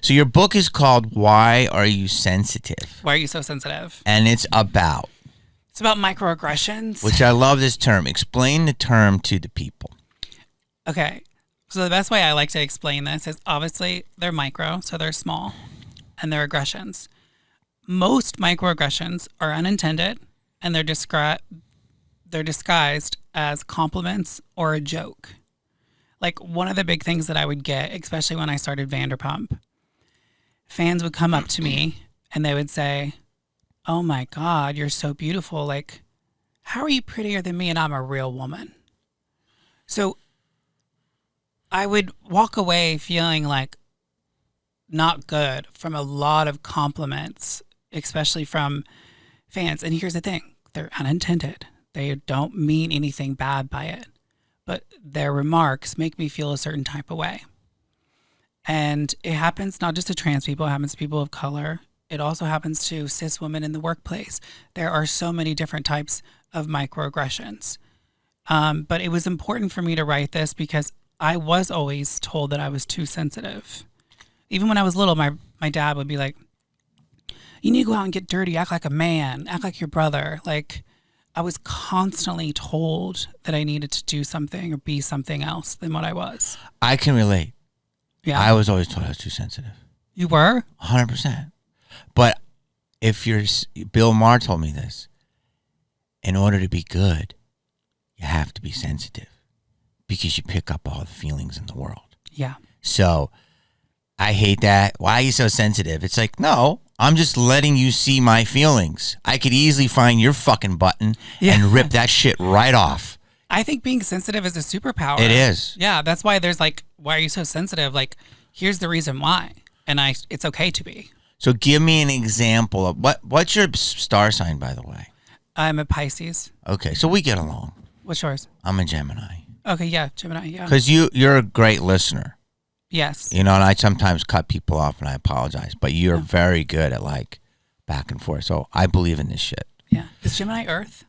So your book is called Why Are You Sensitive? Why are you so sensitive? And it's about microaggressions. Which I love this term. Explain the term to the people. Okay. So the best way I like to explain this is obviously they're micro, so they're small, and they're aggressions. Most microaggressions are unintended, and they're disguised as compliments or a joke. Like one of the big things that I would get, especially when I started Vanderpump, fans would come up to me and they would say, "Oh my God, you're so beautiful. Like, how are you prettier than me and I'm a real woman?" So I would walk away feeling like not good from a lot of compliments, especially from fans. And here's the thing, they're unintended. They don't mean anything bad by it, but their remarks make me feel a certain type of way. And it happens not just to trans people, it happens to people of color. It also happens to cis women in the workplace. There are so many different types of microaggressions. But it was important for me to write this because I was always told that I was too sensitive. Even when I was little, my dad would be like, "You need to go out and get dirty, act like a man, act like your brother." Like, I was constantly told that I needed to do something or be something else than what I was. I can relate. Yeah. I was always told I was too sensitive. You were? 100%. But if Bill Maher told me this, in order to be good, you have to be sensitive because you pick up all the feelings in the world. Yeah. So I hate that. Why are you so sensitive? It's like, no, I'm just letting you see my feelings. I could easily find your fucking button and rip that shit right off. I think being sensitive is a superpower. It is. Yeah, that's why there's like, why are you so sensitive? Like, here's the reason why. And it's okay to be. So give me an example of what's your star sign, by the way? I'm a Pisces. Okay, so we get along. What's yours? I'm a Gemini. Okay, yeah, Gemini, yeah. Because you're a great listener. Yes. You know, and I sometimes cut people off and I apologize, but you're very good at like back and forth. So I believe in this shit. Yeah. Is Gemini Earth?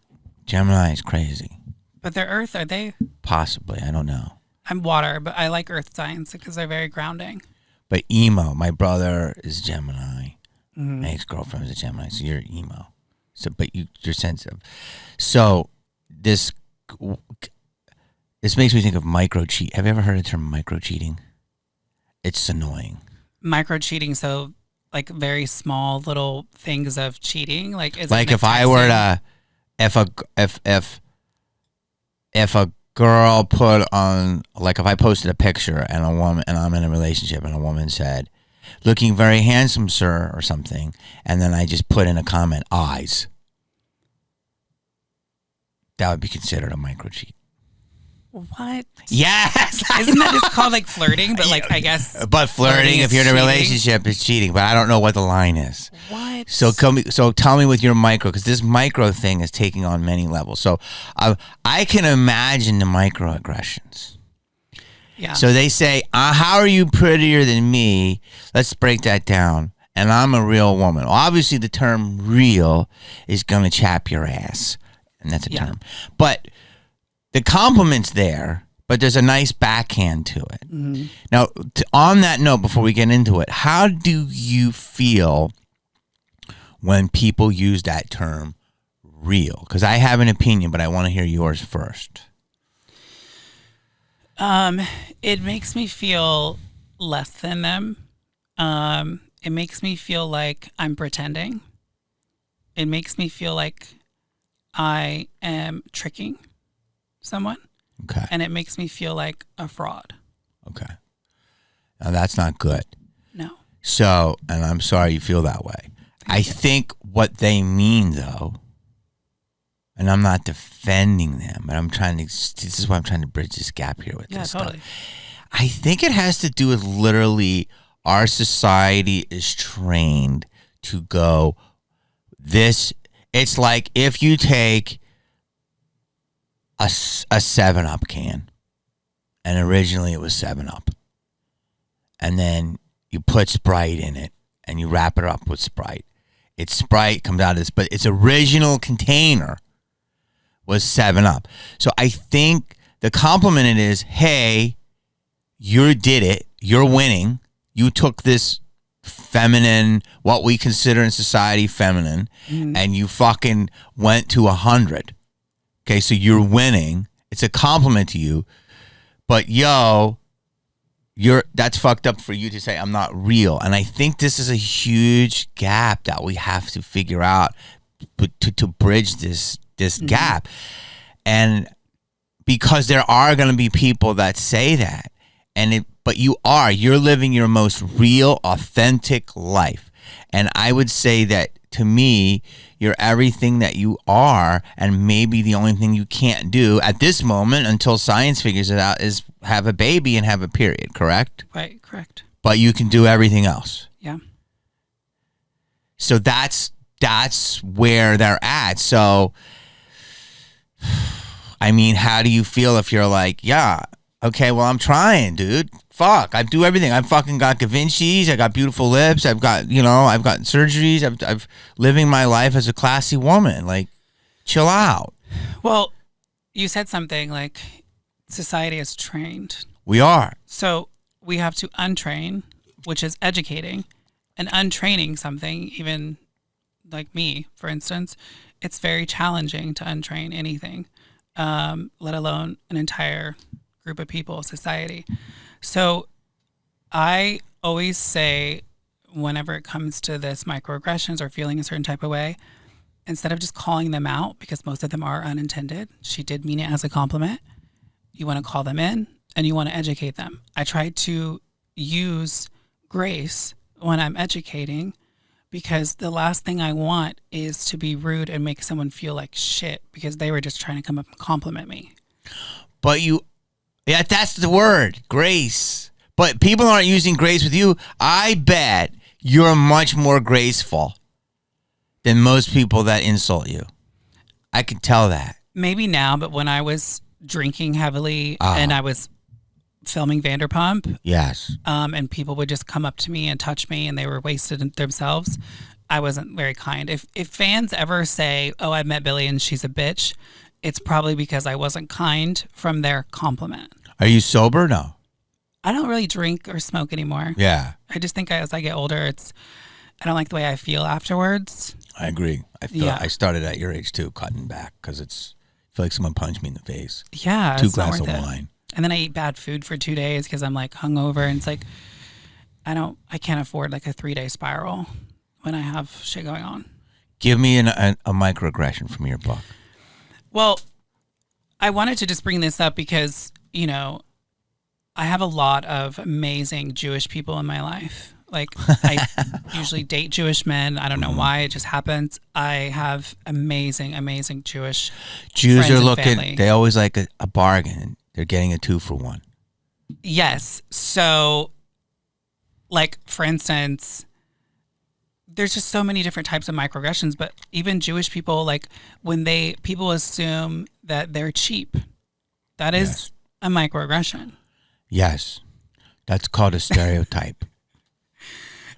Gemini is crazy. But they're Earth, are they? Possibly. I don't know. I'm water, but I like Earth signs because they're very grounding. But emo, my brother is Gemini. Mm-hmm. My ex-girlfriend is a Gemini, so you're emo. So, but you're sensitive. So this makes me think of micro-cheat. Have you ever heard the term micro-cheating? It's annoying. Micro-cheating, so like very small little things of cheating? Like, is like it if I were to, if a girl put on, like if I posted a picture and a woman, and I'm in a relationship and a woman said, "Looking very handsome, sir," or something, and then I just put in a comment, "eyes," that would be considered a micro-cheat. What? Yes. Isn't that just called like flirting? But like, I guess. But flirting, if you're in a relationship, is cheating. But I don't know what the line is. What? So tell me with your micro, because this micro thing is taking on many levels. So I can imagine the microaggressions. Yeah. So they say, "How are you prettier than me?" Let's break that down. And I'm a real woman. Well, obviously, the term "real" is going to chap your ass, and that's a term. But the compliment's there, but there's a nice backhand to it. Mm-hmm. Now, on that note, before we get into it, how do you feel when people use that term "real"? Because I have an opinion, but I want to hear yours first. It makes me feel less than them. It makes me feel like I'm pretending. It makes me feel like I am tricking someone. Okay. And it makes me feel like a fraud. Okay. Now that's not good. No. So, and I'm sorry you feel that way. I think what they mean, though, and I'm not defending them, but this is why I'm trying to bridge this gap here with this totally. stuff. I think it has to do with literally our society is trained to go, it's like if you take a 7-Up can, and originally it was 7-Up, and then you put Sprite in it, and you wrap it up with Sprite. It's Sprite, comes out of this, but its original container was 7-Up. So I think the compliment is, hey, you did it, you're winning, you took this feminine, what we consider in society feminine, and you fucking went to 100. Okay, so you're winning. It's a compliment to you. But that's fucked up for you to say I'm not real. And I think this is a huge gap that we have to figure out to bridge this gap. And because there are going to be people that say that, but you're living your most real, authentic life. And I would say that to me, you're everything that you are, and maybe the only thing you can't do at this moment until science figures it out is have a baby and have a period, correct? Right, correct. But you can do everything else. Yeah. So that's where they're at. So, I mean, how do you feel if you're like, yeah, okay, well, I'm trying, dude. Fuck, I do everything. I've fucking got Da Vinci's. I got beautiful lips. I've got surgeries. I've living my life as a classy woman. Like, chill out. Well, you said something like society is trained. We are. So we have to untrain, which is educating, and untraining something, even like me, for instance, it's very challenging to untrain anything, let alone an entire group of people, society. So I always say, whenever it comes to this microaggressions or feeling a certain type of way, instead of just calling them out, because most of them are unintended, she did mean it as a compliment, you want to call them in and you want to educate them. I try to use grace when I'm educating, because the last thing I want is to be rude and make someone feel like shit because they were just trying to come up and compliment me. But yeah, that's the word, grace. But people aren't using grace with you. I bet you're much more graceful than most people that insult you. I can tell that. Maybe now, but when I was drinking heavily and I was filming Vanderpump, yes, and people would just come up to me and touch me and they were wasted themselves, I wasn't very kind. If fans ever say, oh, I met Billie and she's a bitch, it's probably because I wasn't kind from their compliment. Are you sober? No. I don't really drink or smoke anymore. Yeah. I just think as I get older, I don't like the way I feel afterwards. I agree. I started at your age too, cutting back because I feel like someone punched me in the face. Yeah. 2 glasses of wine. And then I eat bad food for 2 days because I'm like hungover, and it's like I can't afford like a 3-day spiral when I have shit going on. Give me a microaggression from your book. Well, I wanted to just bring this up because, I have a lot of amazing Jewish people in my life. Like, I usually date Jewish men. I don't know why. It just happens. I have amazing, amazing Jews are looking, they always like a bargain. They're getting a 2-for-1. Yes. So, like, for instance, there's just so many different types of microaggressions, but even Jewish people, like, when people assume that they're cheap, that is a microaggression. Yes. That's called a stereotype.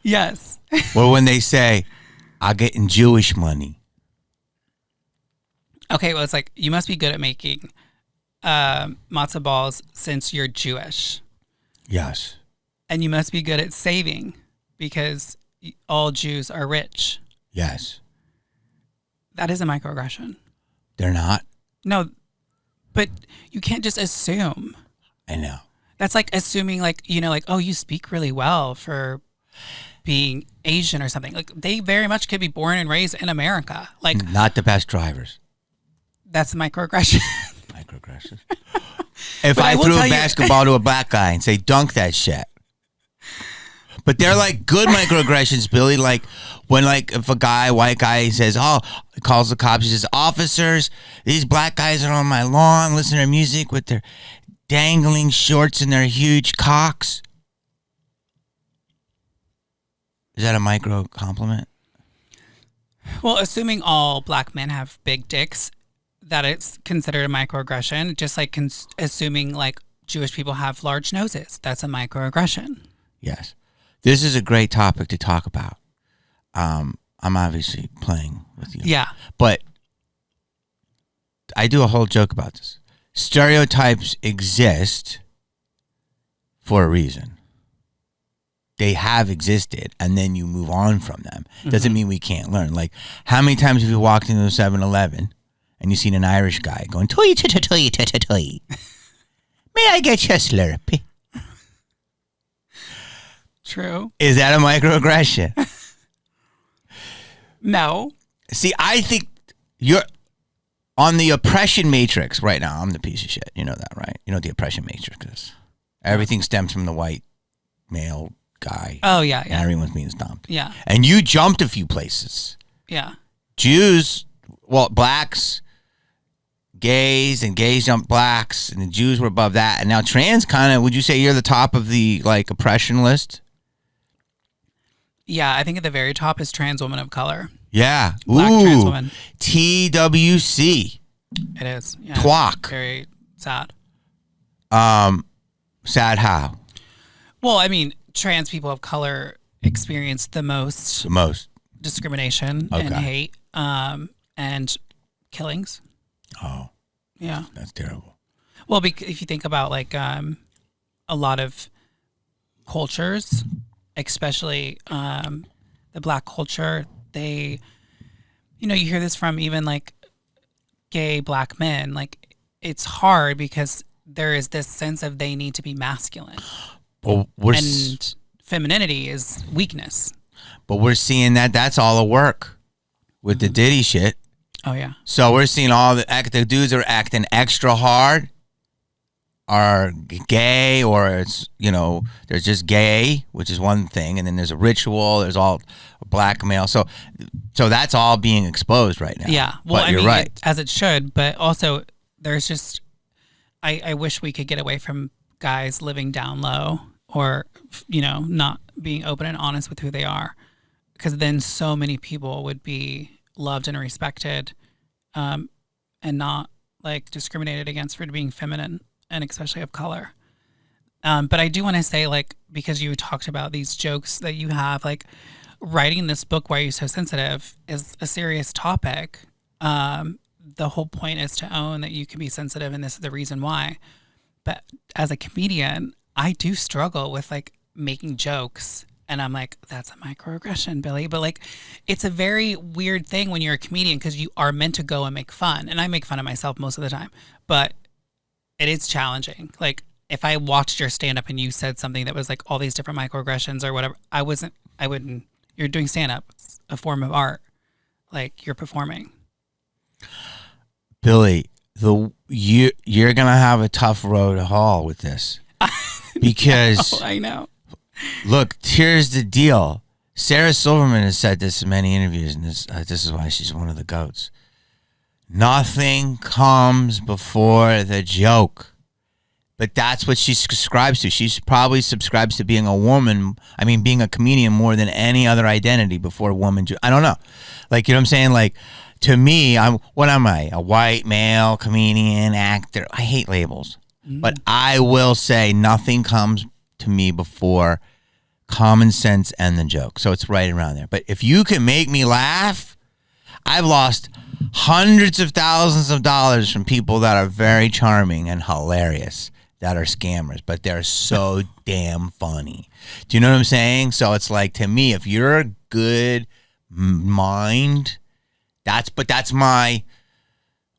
Yes. Well, when they say, I'm getting Jewish money. Okay, well, it's like, you must be good at making matzo balls since you're Jewish. Yes. And you must be good at saving because all Jews are rich. Yes. That is a microaggression. They're not? No, but you can't just assume. I know. That's like assuming oh, you speak really well for being Asian or something. Like, they very much could be born and raised in America. Like, not the best drivers. That's a microaggression. Microaggressions. If I threw a basketball to a black guy and say, dunk that shit. But they're like good microaggressions, Billy. Like when if a white guy says, calls the cops, he says, officers, these black guys are on my lawn, listen to their music with their dangling shorts and their huge cocks. Is that a micro compliment? Well, assuming all black men have big dicks, that it's considered a microaggression. Just like assuming like Jewish people have large noses, that's a microaggression. Yes. This is a great topic to talk about. I'm obviously playing with you. Yeah. But I do a whole joke about this. Stereotypes exist for a reason. they have existed, and then you move on from them. Doesn't mean we can't learn. Like, how many times have you walked into a 7-Eleven and you seen an Irish guy going, toy, toy, toy, toy, toy, toy. May I get you a Slurpee? True. Is that a microaggression? No. See, I think you're on the oppression matrix right now. I'm the piece of shit. You know that, right? You know what the oppression matrix is. Everything stems from the white male guy. Oh, yeah, And everyone's being stomped. Yeah. And you jumped a few places. Yeah. Jews, well, blacks, gays, and gays jumped blacks, and the Jews were above that. And now trans kind of, would you say you're the top of the, like, oppression list? Yeah, I think at the very top is trans woman of color. Yeah. Black trans woman. TWC. It is. Yeah. Twac. Very sad. Sad how? Well, I mean, trans people of color experience the most discrimination and hate and killings. Oh. Yeah. That's terrible. Well, if you think about like a lot of cultures, especially the black culture, they, you know, you hear this from even like gay black men. Like, it's hard because there is this sense of they need to be masculine. But and femininity is weakness. But we're seeing that's all a work with the Diddy shit. Oh, yeah. So we're seeing all the dudes are acting extra hard, are gay, or it's, you know, there's just gay, which is one thing, and then there's a ritual, there's all blackmail. So that's all being exposed right now. Yeah. Well, but you're right. As it should, but also there's just, I wish we could get away from guys living down low or, you know, not being open and honest with who they are, because then so many people would be loved and respected and not like discriminated against for being feminine and especially of color. But I do want to say, like, because you talked about these jokes that you have, like, writing this book, Why Are You So Sensitive, is a serious topic. The whole point is to own that you can be sensitive, and this is the reason why. But as a comedian, I do struggle with like making jokes, and I'm like, that's a microaggression, Billy. But like, it's a very weird thing when you're a comedian, because you are meant to go and make fun, and I make fun of myself most of the time, but it is challenging. Like, if I watched your stand-up and you said something that was like all these different microaggressions or whatever, I wouldn't. You're doing stand-up. It's a form of art. Like, you're performing. Billy, you're gonna have a tough road to haul with this, because I know. Look, here's the deal. Sarah Silverman has said this in many interviews, and this is why she's one of the GOATs. Nothing comes before the joke. But that's what she subscribes to. She probably subscribes to being a woman, being a comedian more than any other identity before a woman. I don't know. Like, you know what I'm saying? Like, to me, what am I? A white male comedian, actor. I hate labels. But I will say nothing comes to me before common sense and the joke. So it's right around there. But if you can make me laugh, I've lost hundreds of thousands of dollars from people that are very charming and hilarious, that are scammers, but they're so damn funny. Do you know what I'm saying? So it's like, to me, if you're a good mind, that's my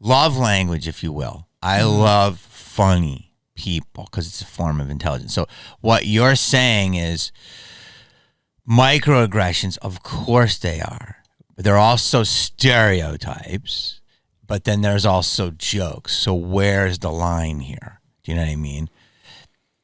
love language, if you will. I love funny people because it's a form of intelligence. So what you're saying is microaggressions, of course they are, but they're also stereotypes, but then there's also jokes. So where's the line here? Do you know what I mean?